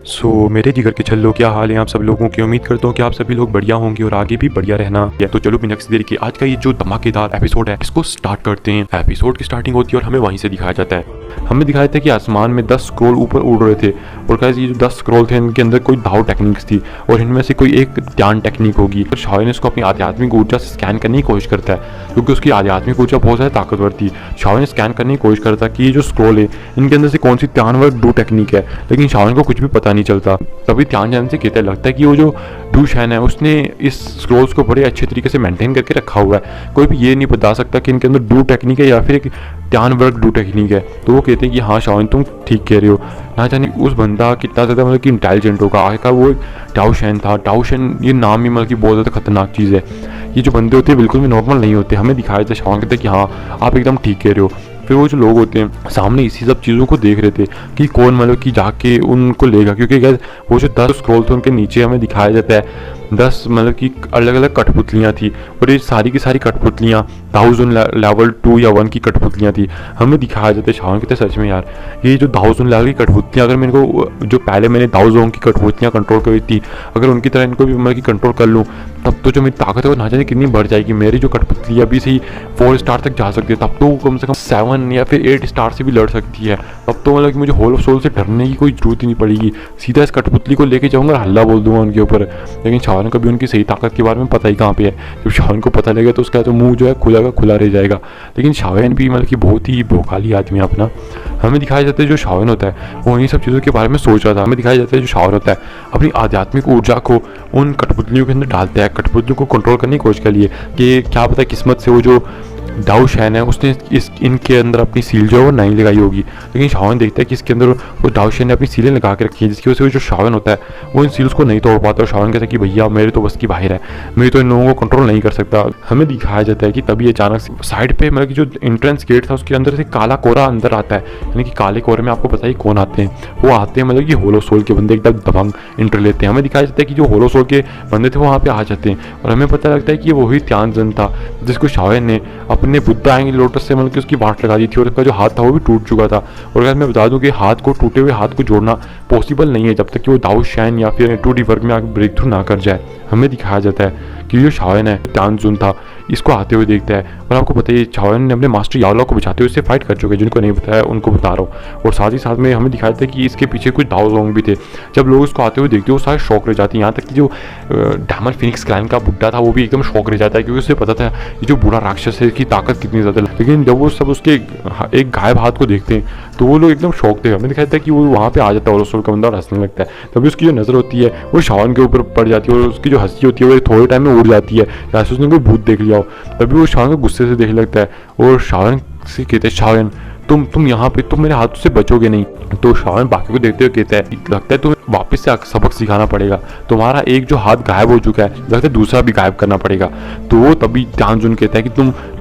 मेरे जिगर के छल्लों, क्या हाल है आप सब लोगों की। उम्मीद करता हूँ कि आप सभी लोग बढ़िया होंगे और आगे भी बढ़िया रहना है। तो चलो बिना किसी देरी के आज का ये जो धमाकेदार एपिसोड है इसको स्टार्ट करते हैं। एपिसोड की स्टार्टिंग होती है और हमें वहीं से दिखाया जाता है। हमें दिखाया था कि आसमान में 10 स्क्रॉल ऊपर उड़ रहे थे और कैसे ये जो 10 स्क्रॉल थे इनके अंदर कोई दाव टेक्निक्स थी और इनमें से कोई एक ध्यान टेक्निक होगी। तो शाओ ने इसको अपनी आध्यात्मिक ऊर्जा से स्कैन करने की कोशिश करता है क्योंकि उसकी आध्यात्मिक ऊर्जा बहुत ज़्यादा ताकतवर थी। शाओ ने स्कैन करने की कोशिश करता कि ये जो स्क्रॉल है इनके अंदर से कौन सी ध्यानवर्क डू टेक्निक है, लेकिन शाओ को कुछ भी पता नहीं चलता। तभी ध्यान जान से कहता लगता है कि वो जो डू शैन है उसने इस स्क्रॉल्स को बड़े अच्छे तरीके से मेंटेन करके रखा हुआ है। कोई भी ये नहीं बता सकता कि इनके अंदर डू टेक्निक है या फिर एक ध्यान वर्क डू टेक्निक है। तो वो कहते हैं कि हाँ शाओन तुम ठीक कह रहे हो। ना जाने उस बंदा कितना ज़्यादा मतलब कि इंटेलिजेंट होगा। आखिरकार वो टाओ शैन था। टाओ शैन ये नाम ही मतलब कि बहुत ज़्यादा खतरनाक चीज़ है। ये जो बंदे होते हैं बिल्कुल भी नॉर्मल नहीं होते। हमें दिखाया जाता है, शाओन कहते हैं कि हाँ आप एकदम ठीक कह रहे हो। फिर वो जो लोग होते हैं सामने इसी सब चीज़ों को देख रहे थे कि कौन मतलब कि जाके उनको लेगा, क्योंकि गैस वो जो 10 स्क्रॉल थे उनके नीचे हमें दिखाया जाता है 10 मतलब कि अलग अलग कठपुतलियाँ थी और ये सारी की सारी कठपुतलियाँ 1000 लेवल 2 या 1 की कठपुतलियाँ थी। हमें दिखाया जाता है शाओन कहते सच में यार ये जो 1000 लेवल की कठपुतलियाँ, अगर मेरे को जो पहले मैंने 1000 की कठपुतलियाँ कंट्रोल करी थी, अगर उनकी तरह इनको भी मतलब कि कंट्रोल कर लूँ तब तो जो मेरी ताकत है वो ना जाने कितनी बढ़ जाएगी। मेरी जो कठपुतली अभी से ही 4 स्टार तक जा सकती है, तब तो कम से कम 7 या फिर 8 स्टार से भी लड़ सकती है। तब तो मतलब कि मुझे होल ऑफ सोल से डरने की कोई जरूरत ही नहीं पड़ेगी। सीधा इस कठपुतली को लेके जाऊँगा और हल्ला बोल दूंगा उनके ऊपर। लेकिन शाओन को भी उनकी सही ताकत के बारे में पता ही कहाँ पे है। जब शाओन को पता लगेगा तो उसका तो मुंह जो है खुला का खुला रह जाएगा। लेकिन शाओन भी मतलब कि बहुत ही भोकाली आदमी है अपना। हमें दिखाया जाता है जो शाओन होता है वो इन्हीं सब चीज़ों के बारे में सोच रहा था। हमें दिखाया जाता है जो शाओन होता है अपनी आध्यात्मिक ऊर्जा को उन कठपुतलियों के अंदर डालता है, कठपुतलियों को कंट्रोल करने की कोशिश के लिए कि क्या पता किस्मत से वो जो डाउ शैन है उसने इनके अंदर अपनी सील जो है वो नहीं लगाई होगी। लेकिन शाओन देखता है कि इसके अंदर वो डाउ शैन ने अपनी सीलें लगा के रखी है, जिसकी वजह से जो शाओन होता है वो इन सील्स को नहीं तोड़ पाता। और शाओन कहता है कि भैया मेरे तो बस की बाहर है, मैं तो इन लोगों को कंट्रोल नहीं कर सकता। हमें दिखाया जाता है कि तभी अचानक से साइड पे मतलब कि जो एंट्रेंस गेट था उसके अंदर से काला कोरा अंदर आता है। यानी कि काले कोरे में आपको पता ही कौन आते हैं, वो आते हैं मतलब कि होलो सोल के बंदे एकदम दबंग एंट्री लेते हैं। हमें दिखाया जाता है कि जो होलो सोल के बंदे थे वो वहाँ पे आ जाते हैं और हमें पता लगता है कि वही त्यानजन था जिसको शाओन ने अपने बुद्धा एंगल लोटस से मतलब कि उसकी वाट लगा दी थी और उसका जो हाथ था वो भी टूट चुका था। और अगर मैं बता दूं कि हाथ को टूटे हुए हाथ को जोड़ना पॉसिबल नहीं है जब तक कि वो दाऊ शैन या फिर 2D वर्क में आगे ब्रेक थ्रू ना कर जाए। हमें दिखाया जाता है कि जो शाओन है त्यानजुन था इसको आते हुए देखता है और आपको पता है शाओन ने अपने मास्टर याओ को बचाते हुए इससे फाइट कर चुके हैं। जिनको नहीं बताया उनको बता रहा हूँ। और साथ ही साथ में हमें दिखाया था कि इसके पीछे कुछ दाओ जोंग भी थे। जब लोग इसको आते हुए देखते हैं वो सारे शौक रह जाते हैं। यहाँ तक कि जो डायमंड फिनिक्स क्लैन का बुड्ढा था वो भी एकदम शौक रह जाता है क्योंकि उसे पता था ये जो बुरा राक्षस है इसकी ताकत कितनी ज़्यादा। लेकिन जब वो सब उसके एक गायब हाथ को देखते हैं तो वो लोग एकदम शौक थे। हमें दिखाया था कि वो वहाँ पे आ जाता है और उसका बंदा और हंसने लगता है। तभी उसकी जो नज़र होती है वो शाओन के ऊपर पड़ जाती है और उसकी जो हंसी होती है वो थोड़े टाइम में उड़ जाती है जैसे उसने कोई भूत देख लिया हो। तभी वो शाओन को गुस्से से देखने लगता है और शाओन से कहते हैं शाओन तुम यहाँ पे तुम मेरे हाथों से बचोगे नहीं। तो शाओन बाकी को देखते हुए कहता है लगता है तुम्हें वापस से सबक सिखाना पड़ेगा, तुम्हारा एक जो हाथ गायब हो चुका है लगता है दूसरा भी गायब करना पड़ेगा। तो वो तभी त्यानजुन कहता है कि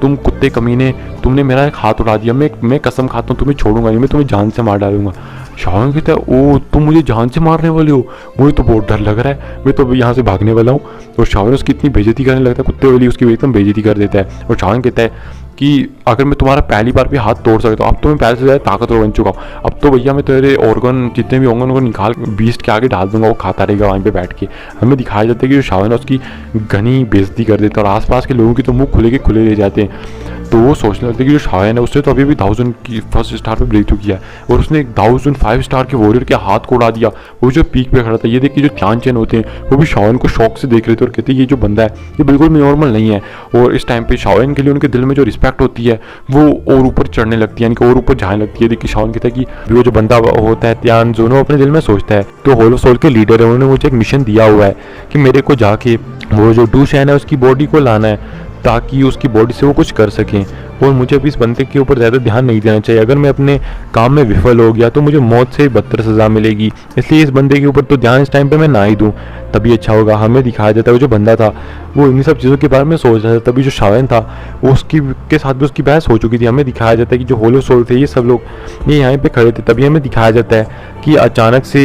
तुम कुत्ते कमीने, तुमने मेरा एक हाथ उड़ा दिया, मैं कसम खाता हूँ तुम्हें छोड़ूंगा नहीं, मैं तुम्हें जान से मार डालूंगा। शाओन कहता है ओ तुम मुझे जान से मारने वाले हो, मुझे तो बहुत डर लग रहा है, मैं तो अभी यहाँ से भागने वाला हूँ। और शाओन उसकी इतनी बेइज्जती करने लगता है, कुत्ते वाली उसकी एकदम बेइज्जती कर देता है। और शाओन कहता है कि अगर मैं तुम्हारा पहली बार भी हाथ तोड़ सकता हूँ, अब तो मैं पहले से ज़्यादा ताकतवर बन चुका हूँ, अब तो भैया मैं तेरे ऑर्गन जितने भी होंगे उनको निकाल बीस्ट के आगे डाल दूंगा, वो खाता रहेगा वहीं पे बैठ के। हमें दिखाया जाता है कि जो शाओन है उसकी घनी बेइज्जती कर देता है और आसपास के लोगों की तो मुंह खुले के खुले रह जाते हैं। तो वो सोचने लगते हैं कि जो शाओन है उसने तो अभी भी 1000 की फर्स्ट स्टार पे ब्रेक थ्रू किया है और उसने 1000 5 स्टार के वॉरियर के हाथ को उड़ा दिया, वो जो पीक पे खड़ा था। ये देख के जो त्यानचेन होते हैं वो भी शाओन को शौक से देख रहे थे और कहते हैं ये जो बंदा है ये बिल्कुल भी नॉर्मल नहीं है। और इस टाइम पे शाओन के लिए उनके दिल में जो रिस्पेक्ट होती है वो और ऊपर चढ़ने लगती है, यानी कि और ऊपर जाने लगती है। देखिए शाओन कहता है कि वो जो बंदा होता है त्यानजुन वो अपने दिल में सोचता है तो होलो सोल के लीडर है उन्होंने मुझे एक मिशन दिया हुआ है कि मेरे को जाके वो जो डू शैन है उसकी बॉडी को लाना है ताकि उसकी बॉडी से वो कुछ कर सकें। और मुझे अभी इस बंदे के ऊपर ज़्यादा ध्यान नहीं देना चाहिए, अगर मैं अपने काम में विफल हो गया तो मुझे मौत से बदतर सज़ा मिलेगी, इसलिए इस बंदे के ऊपर तो ध्यान इस टाइम पे मैं ना ही दूँ तभी अच्छा होगा। हमें दिखाया जाता है वो जो बंदा था वो इन सब चीज़ों के बारे में सोच रहा था। तभी जो शाओन था वो उसकी के साथ भी उसकी बहस हो चुकी थी। हमें दिखाया जाता है कि जो होलो सोल थे ये सब लोग ये यहाँ पे खड़े थे। तभी हमें दिखाया जाता है कि अचानक से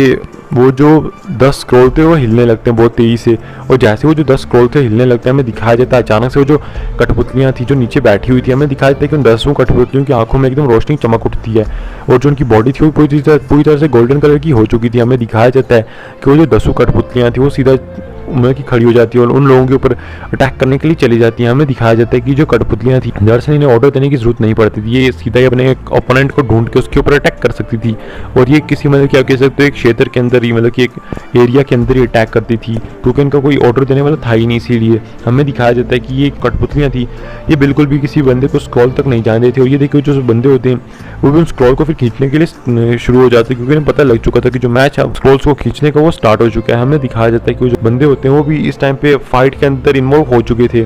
वो जो 10 स्क्रॉल थे वो हिलने लगते हैं बहुत तेज़ी से, और जैसे वो जो 10 स्क्रॉल थे हिलने लगते हैं हमें दिखाया जाता है अचानक से वो जो कठपुतलियाँ थी जो नीचे बैठी हुई थी, हमें दिखाया जाता है कि उन 10 कठपुतलियों की आंखों में एकदम रोशनी चमक उठती है, और जो उनकी बॉडी थी वो पूरी तरह से गोल्डन कलर की हो चुकी थी। हमें दिखाया जाता है कि वो जो 10 कठपुतलियाँ थी वो सीधा मतलब कि खड़ी हो जाती है और उन लोगों के ऊपर अटैक करने के लिए चली जाती है। हमें दिखाया जाता है कि जो कठपुतलियाँ थी दरअसल इन्हें ऑर्डर देने की जरूरत नहीं पड़ती थी, ये सीधा ही अपने एक ओपोनेंट को ढूंढ के उसके ऊपर अटैक कर सकती थी, और ये किसी मतलब क्या कह सकते हो एक क्षेत्र के अंदर ही मतलब कि एक एरिया के अंदर ही अटैक करती थी, क्योंकि इनका कोई ऑर्डर देने वाला था ही नहीं। इसीलिए हमें दिखाया जाता है कि ये कठपुतलियाँ थी ये बिल्कुल भी किसी बंदे को स्क्रॉल तक नहीं जाने देती, और ये देखिए जो बंदे होते हैं वो भी उन स्क्रॉल को फिर खींचने के लिए शुरू हो जाते हैं, क्योंकि इन्हें पता लग चुका था कि जो मैच है स्क्रॉल्स को खींचने का वो स्टार्ट हो चुका है। हमें दिखाया जाता है कि वो जो बंदे होते हैं वो भी इस टाइम पे फाइट के अंदर इन्वॉल्व हो चुके थे।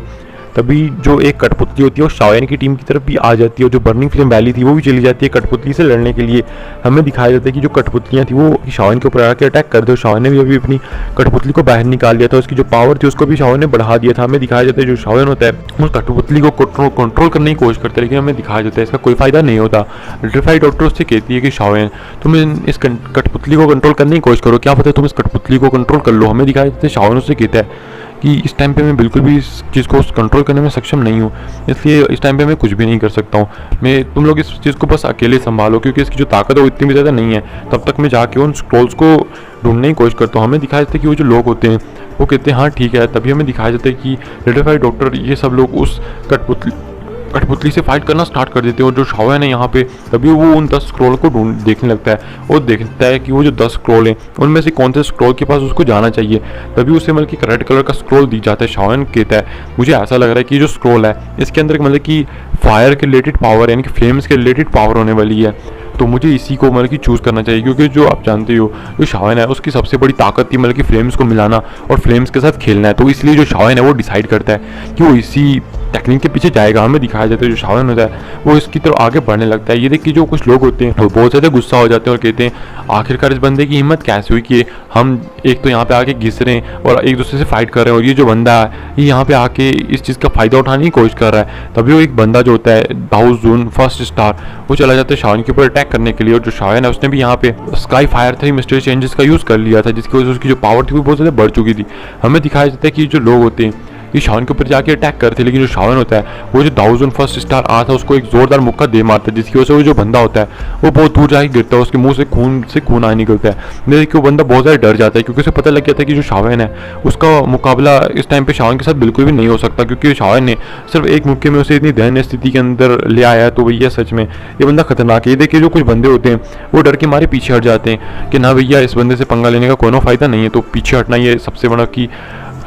तभी जो एक कठपुतली होती है वो शाओयान की टीम की तरफ भी आ जाती है, और जो बर्निंग फ्लेम वैली थी वो भी चली जाती है कठपुतली से लड़ने के लिए। हमें दिखाया जाता है कि जो कठपुतलियाँ थी वो शाओयान के ऊपर आके अटैक कर दे, और शाओयान ने भी अभी अपनी कठपुतली को बाहर निकाल दिया था, उसकी जो पावर थी उसको भी शाओयान ने बढ़ा दिया था। हमें दिखाया जाता है जो शाओयान होता है उस कठपुतली को कंट्रोल करने की कोशिश करता है, लेकिन हमें दिखाया जाता है इसका कोई फायदा नहीं होता। अल्ट्राफाई डॉक्टर उससे कहती है कि शाओयान तुम इस कठपुतली को कंट्रोल करने की कोशिश करो, क्या पता तुम इस कठपुतली को कंट्रोल कर लो। हमें दिखाया जाता है शाओयान उससे कहता है कि इस टाइम पे मैं बिल्कुल भी इस चीज़ को कंट्रोल करने में सक्षम नहीं हूँ, इसलिए इस टाइम पे मैं कुछ भी नहीं कर सकता हूँ। मैं तुम लोग इस चीज़ को बस अकेले संभालो, क्योंकि इसकी जो ताकत है वो इतनी भी ज़्यादा नहीं है। तब तक मैं जाके उन स्क्रॉल्स को ढूंढने की कोशिश करता हूँ। हमें दिखाया जाता है कि वो जो लोग होते हैं वो कहते हैं हाँ ठीक है। तभी हमें दिखाया जाता है कि रेडिफाइड डॉक्टर ये सब लोग उस कठपुतली से फाइट करना स्टार्ट कर देते हैं, और जो शाओयान है यहाँ पे तभी वो उन 10 स्क्रॉल को देखने लगता है, और देखता है कि वो जो 10 स्क्रॉल हैं उनमें से कौन से स्क्रॉल के पास उसको जाना चाहिए। तभी उसे मतलब कि रेड कलर का स्क्रॉल दी जाता है। शाओयान कहता है मुझे ऐसा लग रहा है कि जो स्क्रॉल है इसके अंदर मतलब कि फायर के रिलेटेड पावर यानी कि फ्लेम्स के रिलेटेड पावर होने वाली है, तो मुझे इसी को मतलब कि चूज़ करना चाहिए, क्योंकि जो आप जानते हो जो शाओयान है उसकी सबसे बड़ी ताकत थी मतलब कि फ्लेम्स को मिलाना और फ्लेम्स के साथ खेलना है। तो इसलिए जो शाओयान है वो डिसाइड करता है कि वो इसी टेक्निक के पीछे जाएगा। हमें दिखाया जाता है जो शाओयान होता है वो इसकी तरफ आगे बढ़ने लगता है। ये देख कि जो कुछ लोग होते हैं वो बहुत ज़्यादा गुस्सा हो जाते हैं और कहते हैं आखिरकार इस बंदे की हिम्मत कैसे हुई कि हम एक तो यहाँ पे आके घिस रहे हैं और एक दूसरे से फाइट कर रहे हैं, और ये जो बंदा है ये यहाँ पे आके इस चीज़ का फ़ायदा उठाने की कोशिश कर रहा है। तभी वो एक बंदा जो होता है दाउजून फर्स्ट स्टार वो चला जाता है शाओयान के ऊपर अटैक करने के लिए, और जो शाओयान है उसने भी यहाँ पे स्काई फायर 3 मिस्टर चेंजेस का यूज़ कर लिया था, जिसकी वजह से उसकी जो पावर थी वो बहुत ज़्यादा बढ़ चुकी थी। हमें दिखाया जाता है कि जो लोग होते हैं ये शाओयान के ऊपर जाके अटैक करते, लेकिन जो शाओयान होता है वो जो दाउजून फर्स्ट स्टार आता है उसको एक जोरदार मुक्का दे मारता है, जिसकी वजह से वो जो बंदा होता है वो बहुत दूर जाके गिरता है, उसके मुंह से खून आने निकलता है। देखिए वो बंदा बहुत ज़्यादा डर जाता है, क्योंकि उसे पता लग गया था कि जो शाओयान है उसका मुकाबला इस टाइम पे शाओयान के साथ बिल्कुल भी नहीं हो सकता, क्योंकि शाओयान ने सिर्फ एक मुक्के में उसे इतनी दयनीय स्थिति के अंदर ले आया है। तो भैया सच में ये बंदा खतरनाक है। ये देखिए जो कुछ बंदे होते हैं वो डर के मारे पीछे हट जाते हैं कि ना भैया इस बंदे से पंगा लेने का कोई फायदा नहीं है, तो पीछे हटना ये सबसे बड़ा की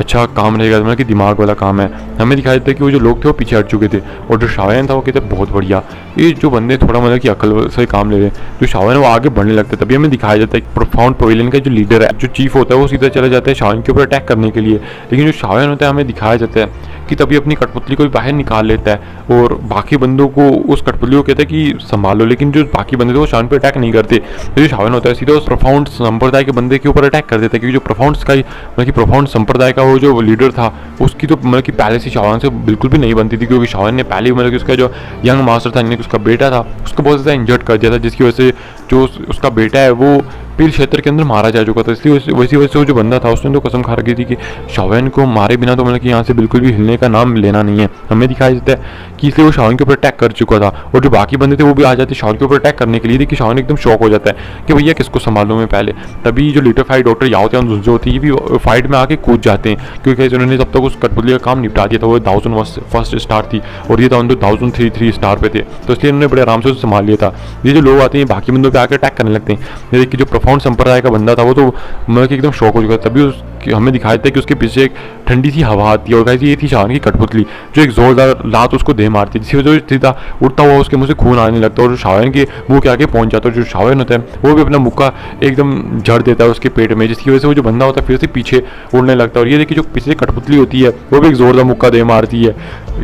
अच्छा काम रहेगा, मतलब कि दिमाग वाला काम है। हमें दिखाया जाता है कि वो जो लोग थे वो पीछे हट चुके थे, और जो शाओयान था वो कहते बहुत बढ़िया, ये जो बंदे थोड़ा मतलब कि अकल से काम ले रहे हैं। जो शाओयान है वो आगे बढ़ने लगता है। तभी हमें दिखाया जाता है कि प्रोफाउंड पवेलियन का जो लीडर है जो चीफ होता है वो सीधा चला जाता है शाओयान के ऊपर अटैक करने के लिए, लेकिन जो शाओयान होता है हमें दिखाया जाता है कि तभी अपनी कठपुतली को भी बाहर निकाल लेता है, और बाकी बंदों को उस कठपुतली को कहता है कि संभालो, लेकिन जो बाकी बंदे थे वो शाओयान पे अटैक नहीं करते। तो जो शाओयान होता है सीधा उस प्रोफाउंड संप्रदाय के बंदे के ऊपर अटैक कर देता है, क्योंकि जो प्रोफाउंड का मतलब कि प्रोफाउंड संप्रदाय का वो जो लीडर था उसकी तो मतलब कि पहले से शाओयान से बिल्कुल भी नहीं बनती थी, क्योंकि शाओयान ने पहले मतलब कि उसका जो यंग मास्टर था यानी कि उसका बेटा था उसको बहुत ज़्यादा इंजर्ड कर दिया था, जिसकी वजह से जो उसका बेटा है वो पील क्षेत्र के अंदर मारा जा चुका था। इसलिए वैसी वजह से वो जो बंदा था उसने तो कसम खा रखी थी कि शाओयान को मारे बिना तो मतलब कि यहाँ से बिल्कुल भी हिलने का नाम लेना नहीं है। हमें दिखाया जाता है कि इसलिए वो शाओयान के ऊपर अटैक कर चुका था, और जो बाकी बंदे थे वो भी आ जाते शाओयान के ऊपर अटैक करने के लिए। देखिए शाओयान एकदम शॉक हो जाता है कि भैया किसको संभालूं मैं पहले। तभी जो लीडर फाइट डॉक्टर याओ त्यान जो होती है ये भी फाइट में आके कूद जाते हैं, क्योंकि उन्होंने तब तक उस कठपुतली का काम निपटा दिया था। वो 1000 फर्स्ट स्टार थी और ये था 1003 स्टार पे थे, तो इसलिए उन्होंने बड़े आराम से उसे संभाल लिया था। ये जो लोग आते हैं बाकी बंदों पे आकर अटैक करने लगते हैं। ये देखिए जो प्रोफाउंड संप्रदाय का बंदा था वो तो मतलब कि एकदम शॉक हो चुका था। तभी हमें दिखाया था कि उसके पीछे एक ठंडी सी हवा आती है, और गाइस ये थी शाओयान की कठपुतली जो एक जोरदार लात उसको दे मारती है, जिसकी वजह से सीधा उड़ता हुआ उसके मुंह से खून आने लगता है, और जो शाओयान के मुंह के आगे पहुंच जाता है। जो शाओयान होता है वो भी अपना मुक्का एकदम जड़ देता है उसके पेट में, जिसकी वजह से वो जो बंदा होता है फिर से पीछे उड़ने लगता है। और ये देखिए जो पीछे कठपुतली होती है वो भी एक जोरदार मुक्का दे मारती है।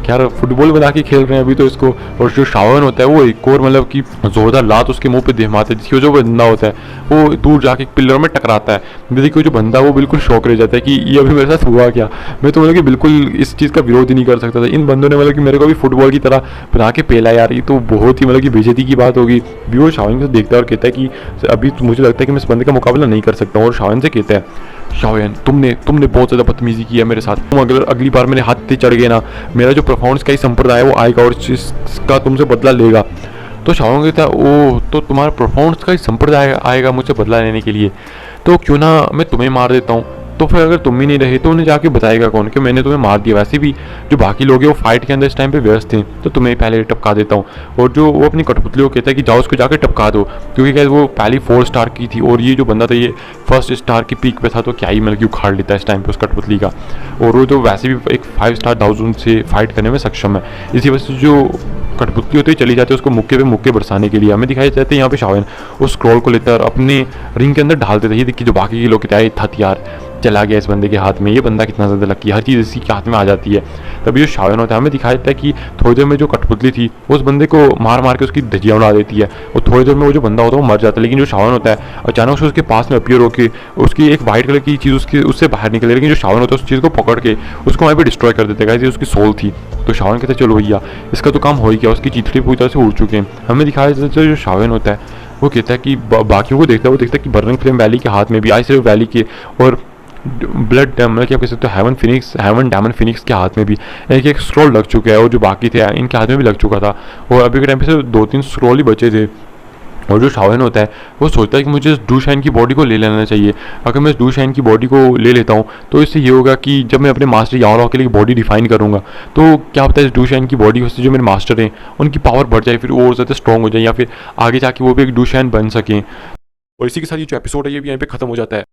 यार फुटबॉल बना के खेल रहे हैं अभी तो इसको। और जो शावन होता है वो एक और मतलब कि जोरदार लात उसके मुंह पे दे मारता है, जिसकी जो बंदा होता है वो दूर जाके पिलर में टकराता है। देखिए जो बंदा वो बिल्कुल शौक रह जाता है कि ये अभी मेरे साथ हुआ क्या। मैं तो मतलब कि बिल्कुल इस चीज़ का विरोध ही नहीं कर सकता था। इन बंदों ने मतलब कि मेरे को भी फुटबॉल की तरह बना के पेला यार, ये तो बहुत ही मतलब कि बेइज्जती की बात होगी। भी वो शावन को देखता है और कहता है कि अभी तो मुझे लगता है कि मैं इस बंदे का मुकाबला नहीं कर सकता हूँ। और शावन से कहता है, शाओयन तुमने बहुत ज़्यादा बदतमीजी की है मेरे साथ। तुम अगर अगली बार मेरे हाथ पे चढ़ गए ना, मेरा जो परफॉर्मेंस का ही संप्रदाय है वो आएगा और इसका तुमसे बदला लेगा। तो शाओयन कहता है, ओह तो तुम्हारा परफॉर्मेंस का ही संप्रदाय आएगा मुझसे बदला लेने के लिए, तो क्यों ना मैं तुम्हें मार देता हूँ। तो फिर अगर तुम ही नहीं रहे तो उन्हें जाके बताएगा कौन कि मैंने तुम्हें मार दिया। वैसे भी जो बाकी लोग हैं वो फाइट के अंदर इस टाइम पे व्यस्त थे, तो तुम्हें पहले टपका देता हूँ। और जो वो अपनी कठपुतली को कहता है कि जाओ उसको जाके टपका दो, क्योंकि क्या वो पहली 4 स्टार की थी और ये जो बंदा था ये 1 स्टार की पीक पे था, तो क्या ही मतलब कि उखाड़ लेता है इस टाइम पे उस कठपुतली का। और वो तो वैसे भी एक 5 स्टार दाऊजुन से फाइट करने में सक्षम है। इसी वजह से जो कठपुतली होती है चली जाती है उसको मुक्के पे मुक्के बरसाने के लिए। हमें दिखाई जाते हैं यहाँ पे शाओयन उस स्क्रॉल को लेकर अपने रिंग के अंदर डाल देता है। ये देखिए जो बाकी के लोग कहते हैं हथियार चला गया इस बंदे के हाथ में, ये बंदा कितना ज़्यादा लकी, हर चीज़ इसी के हाथ में आ जाती है। तभी जो शाओयन होता है हमें दिखाया जाता है कि थोड़ी देर में जो कठपुतली थी उस बंदे को मार मार के उसकी धजिया उड़ा देती है और थोड़ी देर में वो जो बंदा होता है वो मर जाता है। लेकिन जो शाओयन होता है अचानक से उसके पास में अपीयर होकर उसकी एक वाइट कलर की चीज़ उससे बाहर निकले, लेकिन जो शाओयन होता है उस चीज़ को पकड़ के उसको वहीं पर डिस्ट्रॉय कर देता है। उसकी सोल थी। तो शाओयन कहते हैं चलो भैया इसका तो काम हो ही गया, उसकी चिथड़ी पूरी तरह से उड़ चुके हैं। हमें दिखाया जाता है जो शाओयन होता है वो कहता है कि बाकियों को देखता है, वो देखता है कि बर्निंग फ्लेम वैली के हाथ में भी आइस वैली के और ब्लड मतलब क्या कह सकते हो हेवन डायमंड फिनिक्स के हाथ में भी एक स्क्रॉल लग चुका है और जो बाकी थे इनके हाथ में भी लग चुका था। और अभी के टाइम पे से 2-3 स्क्रॉल ही बचे थे। और जो शाओयन होता है वो सोचता है कि मुझे इस डू शाइन की बॉडी को ले लेना चाहिए। अगर मैं इस डू शाइन की बॉडी को ले लेता हूँ तो इससे ये होगा कि जब मैं अपने मास्टर याओ के लिए बॉडी डिफाइन करूँगा तो क्या पता है इस डू शाइन की बॉडी से जो मेरे मास्टर हैं उनकी पावर बढ़ जाए, फिर और ज़्यादा स्ट्रॉन्ग हो जाए या फिर आगे जाके वो भी एक डू शाइन बन सकें। और इसी के साथ ये जो एपिसोड है ये भी यहाँ पे खत्म हो जाता है।